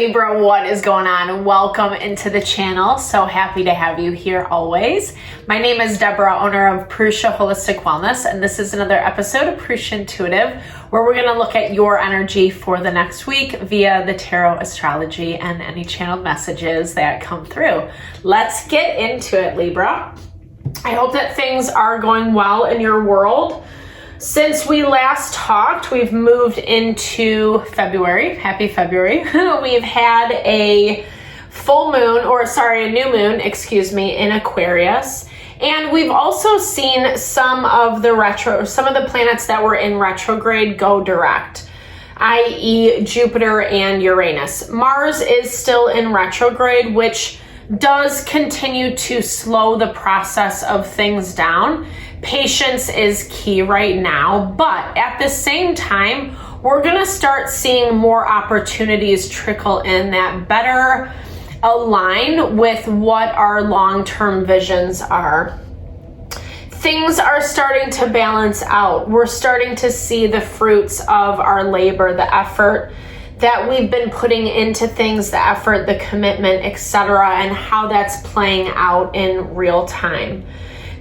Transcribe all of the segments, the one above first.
Libra, what is going on? Welcome into the channel. So happy to have you here always. My name is Deborah, owner of Purusha Holistic Wellness, and this is another episode of Purusha Intuitive, where we're going to look at your energy for the next week via the tarot, astrology, and any channeled messages that come through. Let's get into it, Libra. I hope that things are going well in your world. Since we last talked, we've moved into February. Happy February. We've had a new moon, in Aquarius. And we've also seen some of the planets that were in retrograde go direct, i.e. Jupiter and Uranus. Mars is still in retrograde, which does continue to slow the process of things down. Patience is key right now, but at the same time, we're gonna start seeing more opportunities trickle in that better align with what our long-term visions are. Things are starting to balance out. We're starting to see the fruits of our labor, the effort that we've been putting into things, the effort, the commitment, etc., and how that's playing out in real time.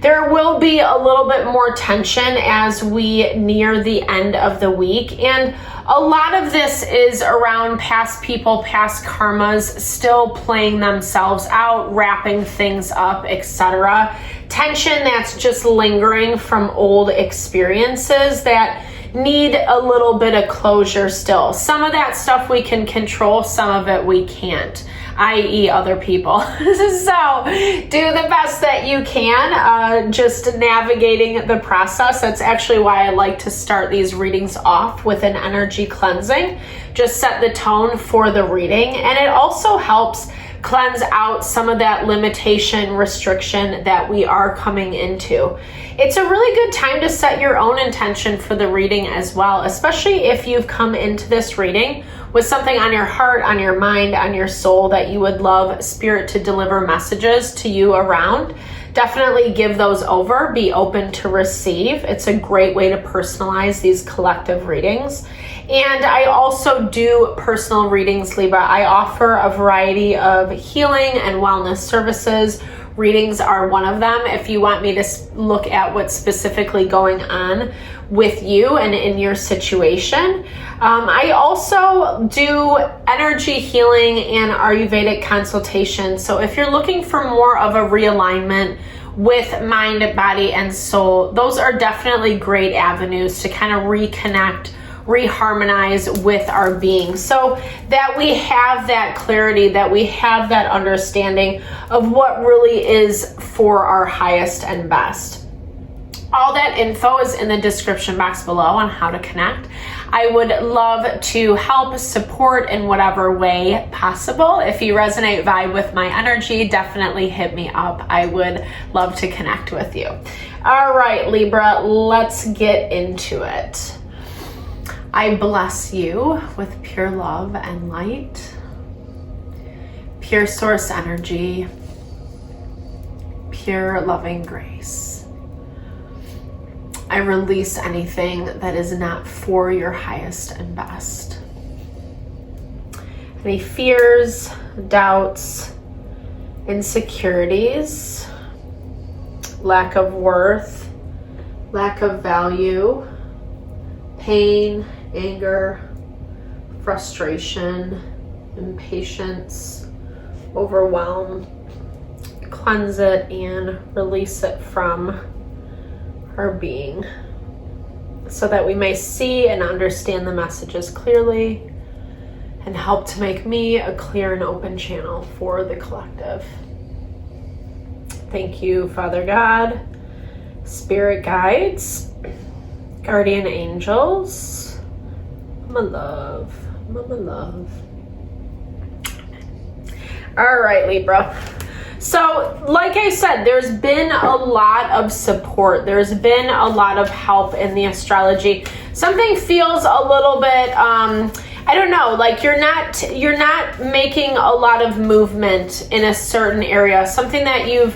There will be a little bit more tension as we near the end of the week, and a lot of this is around past people, past karmas still playing themselves out, wrapping things up, etc. Tension that's just lingering from old experiences that need a little bit of closure still. Some of that stuff we can control, some of it we can't, i.e. other people. So do the best that you can, just navigating the process. That's actually why I like to start these readings off with an energy cleansing. Just set the tone for the reading, and it also helps cleanse out some of that limitation, restriction that we are coming into. It's a really good time to set your own intention for the reading as well, especially if you've come into this reading with something on your heart, on your mind, on your soul that you would love Spirit to deliver messages to you around. Definitely give those over. Be open to receive. It's a great way to personalize these collective readings. And I also do personal readings, Libra. I offer a variety of healing and wellness services. Readings are one of them. If you want me to look at what's specifically going on with you and in your situation. I also do energy healing and Ayurvedic consultation. So if you're looking for more of a realignment with mind, body, and soul, those are definitely great avenues to kind of reconnect, reharmonize with our being, so that we have that clarity, that we have that understanding of what really is for our highest and best. All that info is in the description box below on how to connect. I would love to help support in whatever way possible. If you resonate, vibe with my energy, definitely hit me up. I would love to connect with you. All right, Libra, let's get into it. I bless you with pure love and light, pure source energy, pure loving grace. I release anything that is not for your highest and best. Any fears, doubts, insecurities, lack of worth, lack of value, pain, anger, frustration, impatience, overwhelm, cleanse it and release it from our being, so that we may see and understand the messages clearly and help to make me a clear and open channel for the collective. Thank you, Father God, Spirit guides, guardian angels, Mama love. All right, Libra. So, like I said, there's been a lot of support. There's been a lot of help in the astrology. Something feels a little bit, I don't know, like you're not making a lot of movement in a certain area. Something that you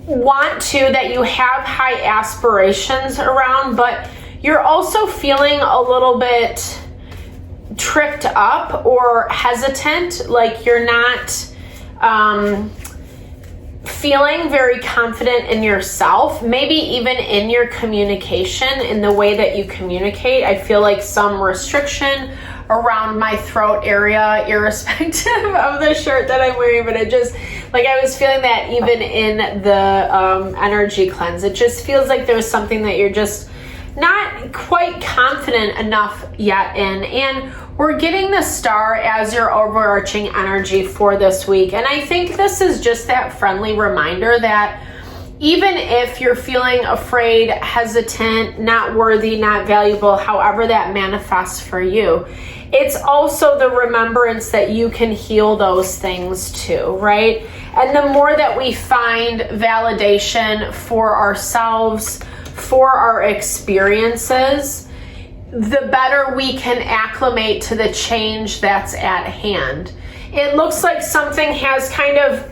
have high aspirations around, but you're also feeling a little bit tripped up or hesitant, like you're not feeling very confident in yourself, maybe even in your communication, in the way that you communicate. I feel like some restriction around my throat area, irrespective of the shirt that I'm wearing, but it just, like, I was feeling that even in the energy cleanse. It just feels like there's something that you're just not quite confident enough yet in. And we're getting the star as your overarching energy for this week. And I think this is just that friendly reminder that even if you're feeling afraid, hesitant, not worthy, not valuable, however that manifests for you, it's also the remembrance that you can heal those things too, right? And the more that we find validation for ourselves, for our experiences, the better we can acclimate to the change that's at hand. It looks like something has kind of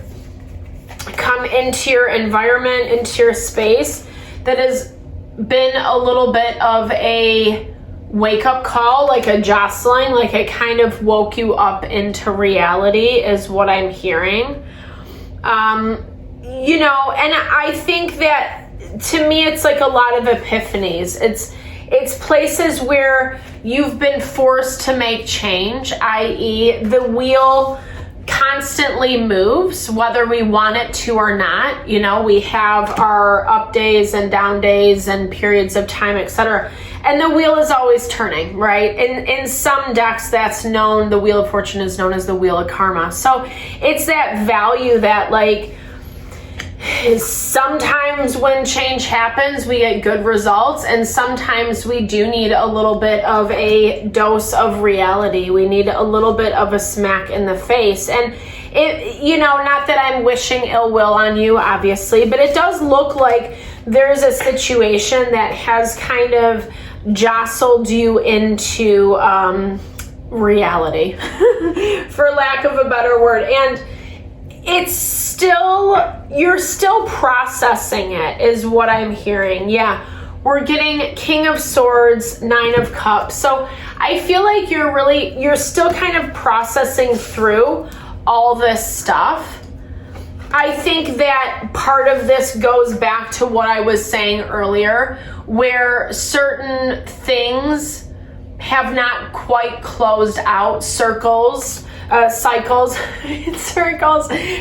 come into your environment, into your space, that has been a little bit of a wake-up call, like a jostling, like it kind of woke you up into reality is what I'm hearing. You know, and I think that to me, it's like a lot of epiphanies. It's places where you've been forced to make change, i.e. the wheel constantly moves, whether we want it to or not. You know, we have our up days and down days and periods of time, etc. And the wheel is always turning, right? In some decks, that's known, the Wheel of Fortune is known as the Wheel of Karma. So it's that value that, like, sometimes when change happens, we get good results, and sometimes we do need a little bit of a dose of reality. We need a little bit of a smack in the face. And it, you know, not that I'm wishing ill will on you, obviously, but it does look like there's a situation that has kind of jostled you into reality, for lack of a better word. And it's still, you're still processing it, is what I'm hearing. Yeah, we're getting King of Swords, Nine of Cups. So I feel like you're still kind of processing through all this stuff. I think that part of this goes back to what I was saying earlier, where certain things have not quite closed out, cycles,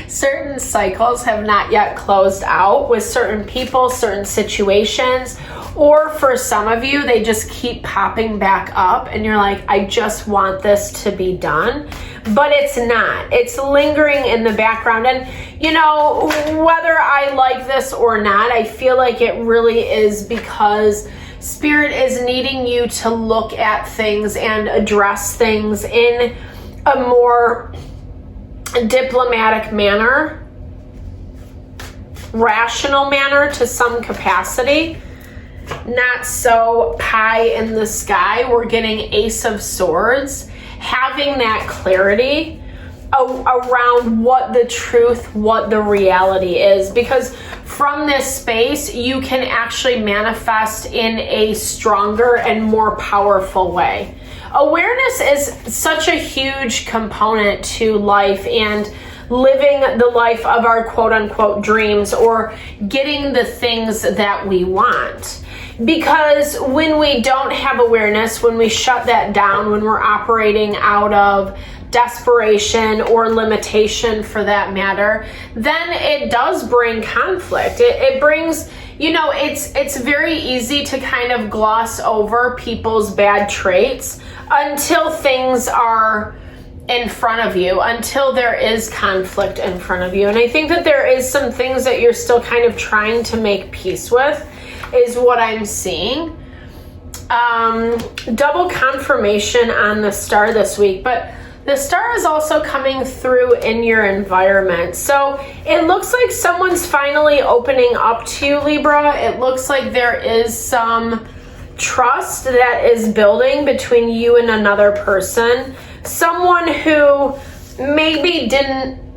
certain cycles have not yet closed out with certain people, certain situations, or for some of you, they just keep popping back up and you're like, I just want this to be done, but it's not. It's lingering in the background. And you know, whether I like this or not, I feel like it really is because Spirit is needing you to look at things and address things in a more diplomatic manner, rational manner to some capacity, not so pie in the sky. We're getting Ace of Swords, having that clarity around what the truth, what the reality is, because from this space you can actually manifest in a stronger and more powerful way. Awareness is such a huge component to life and living the life of our quote-unquote dreams, or getting the things that we want. Because when we don't have awareness, when we shut that down, when we're operating out of desperation or limitation for that matter, then it does bring conflict. It brings, you know, it's very easy to kind of gloss over people's bad traits until things are in front of you, until there is conflict in front of you. And I think that there is some things that you're still kind of trying to make peace with, is what I'm seeing. Double confirmation on the star this week, but the star is also coming through in your environment. So it looks like someone's finally opening up to you, Libra. It looks like there is some trust that is building between you and another person. Someone who maybe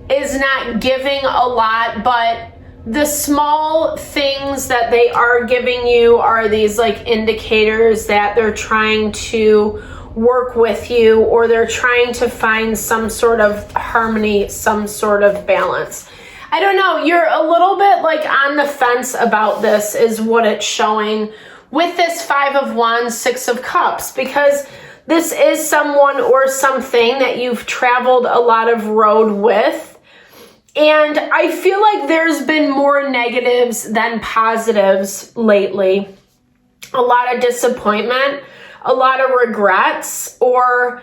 is not giving a lot, but the small things that they are giving you are these like indicators that they're trying to work with you, or they're trying to find some sort of harmony, some sort of balance. I don't know, you're a little bit like on the fence about this is what it's showing with this 5 of Wands, 6 of Cups, because this is someone or something that you've traveled a lot of road with. And I feel like there's been more negatives than positives lately. A lot of disappointment, a lot of regrets, or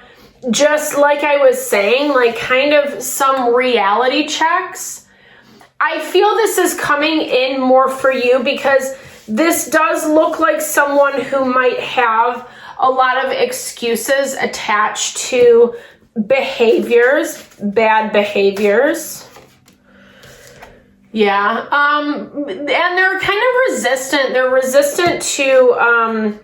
just like I was saying, like kind of some reality checks. I feel this is coming in more for you because this does look like someone who might have a lot of excuses attached to behaviors, bad behaviors. Yeah, and they're kind of resistant. They're resistant to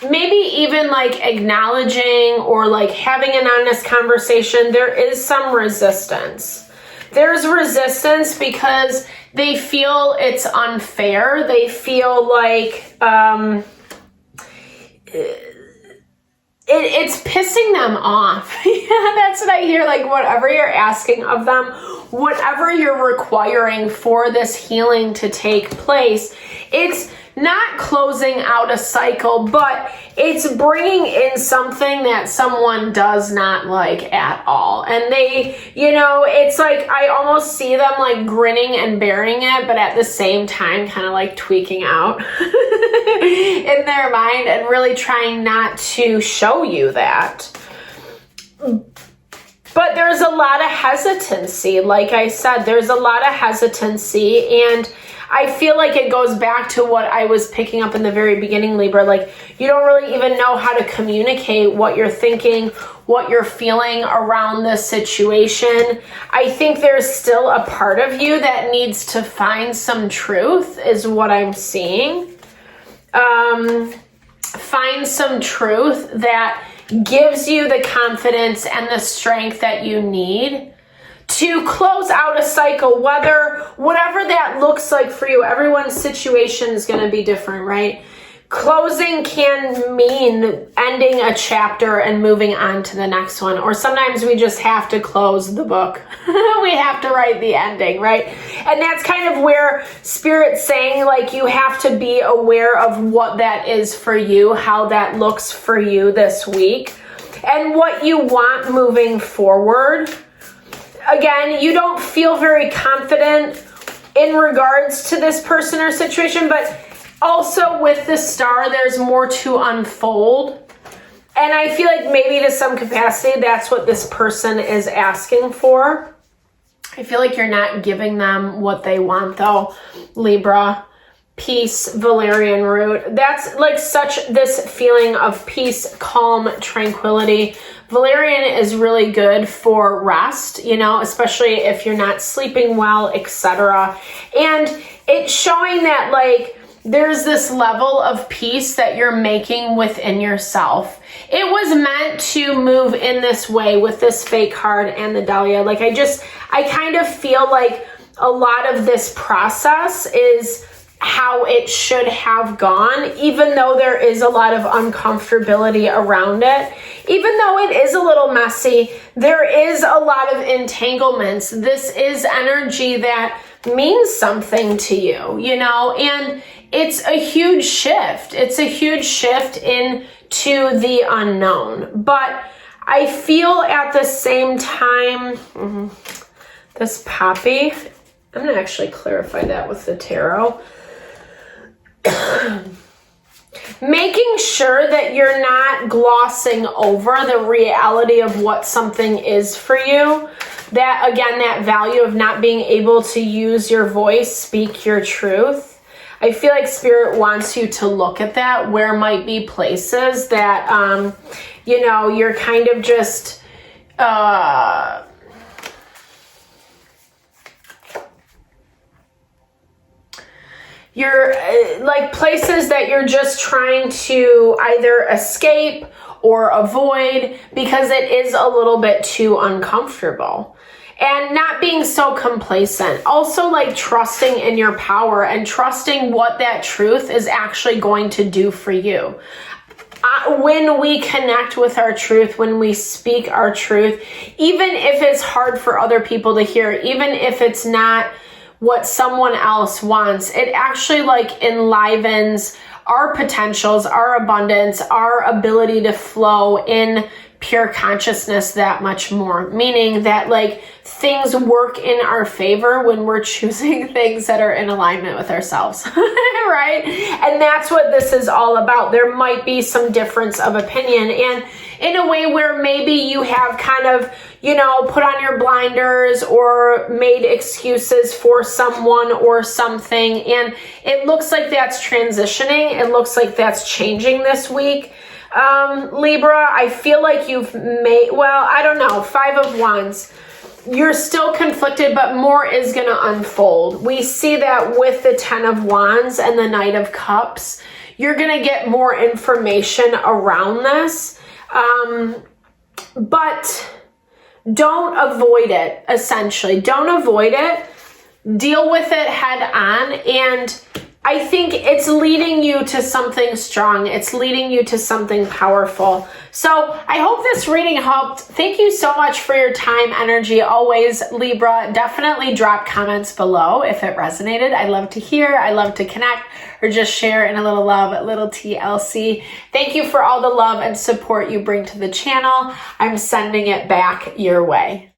maybe even like acknowledging or like having an honest conversation. There is some resistance. There's resistance because they feel it's unfair. They feel like it's pissing them off. Yeah, that's what I hear. Like whatever you're asking of them, whatever you're requiring for this healing to take place, it's not closing out a cycle, but it's bringing in something that someone does not like at all. And they, you know, it's like I almost see them like grinning and bearing it, but at the same time kind of like tweaking out in their mind and really trying not to show you that. But there's a lot of hesitancy. Like I said, there's a lot of hesitancy, and I feel like it goes back to what I was picking up in the very beginning, Libra. Like, you don't really even know how to communicate what you're thinking, what you're feeling around this situation. I think there's still a part of you that needs to find some truth, is what I'm seeing. Find some truth that gives you the confidence and the strength that you need to close out a cycle, whatever that looks like for you. Everyone's situation is going to be different, right? Closing can mean ending a chapter and moving on to the next one. Or sometimes we just have to close the book. We have to write the ending, right? And that's kind of where Spirit's saying, like, you have to be aware of what that is for you, how that looks for you this week, and what you want moving forward. Again, you don't feel very confident in regards to this person or situation, but also with the star, there's more to unfold. And I feel like maybe to some capacity, that's what this person is asking for. I feel like you're not giving them what they want though, Libra. Peace, Valerian root. That's like such this feeling of peace, calm, tranquility. Valerian is really good for rest, you know, especially if you're not sleeping well, etc. And it's showing that like there's this level of peace that you're making within yourself. It was meant to move in this way with this fake card and the Dahlia. Like I kind of feel like a lot of this process is how it should have gone, even though there is a lot of uncomfortability around it. Even though it is a little messy, there is a lot of entanglements. This is energy that means something to you, you know, and it's a huge shift. It's a huge shift into the unknown. But I feel at the same time, this poppy, I'm going to actually clarify that with the tarot. Making sure that you're not glossing over the reality of what something is for you. That, again, that value of not being able to use your voice, speak your truth. I feel like Spirit wants you to look at that, where might be places that, you know, you're kind of just, you're like places that you're just trying to either escape or avoid because it is a little bit too uncomfortable. And not being so complacent. Also like trusting in your power and trusting what that truth is actually going to do for you. when we connect with our truth, when we speak our truth, even if it's hard for other people to hear, even if it's not what someone else wants, it actually like enlivens our potentials, our abundance, our ability to flow in pure consciousness that much more. Meaning that like things work in our favor when we're choosing things that are in alignment with ourselves, right? And that's what this is all about. There might be some difference of opinion, and in a way where maybe you have kind of, you know, put on your blinders or made excuses for someone or something. And it looks like that's transitioning. It looks like that's changing this week. Libra, I feel like you've made, well, I don't know, 5 of Wands. You're still conflicted, but more is going to unfold. We see that with the 10 of Wands and the Knight of Cups. You're going to get more information around this. But don't avoid it, essentially. Don't avoid it. Deal with it head on. And I think it's leading you to something strong. It's leading you to something powerful. So I hope this reading helped. Thank you so much for your time, energy. Always, Libra, definitely drop comments below if it resonated. I love to hear. I love to connect or just share in a little love, a little TLC. Thank you for all the love and support you bring to the channel. I'm sending it back your way.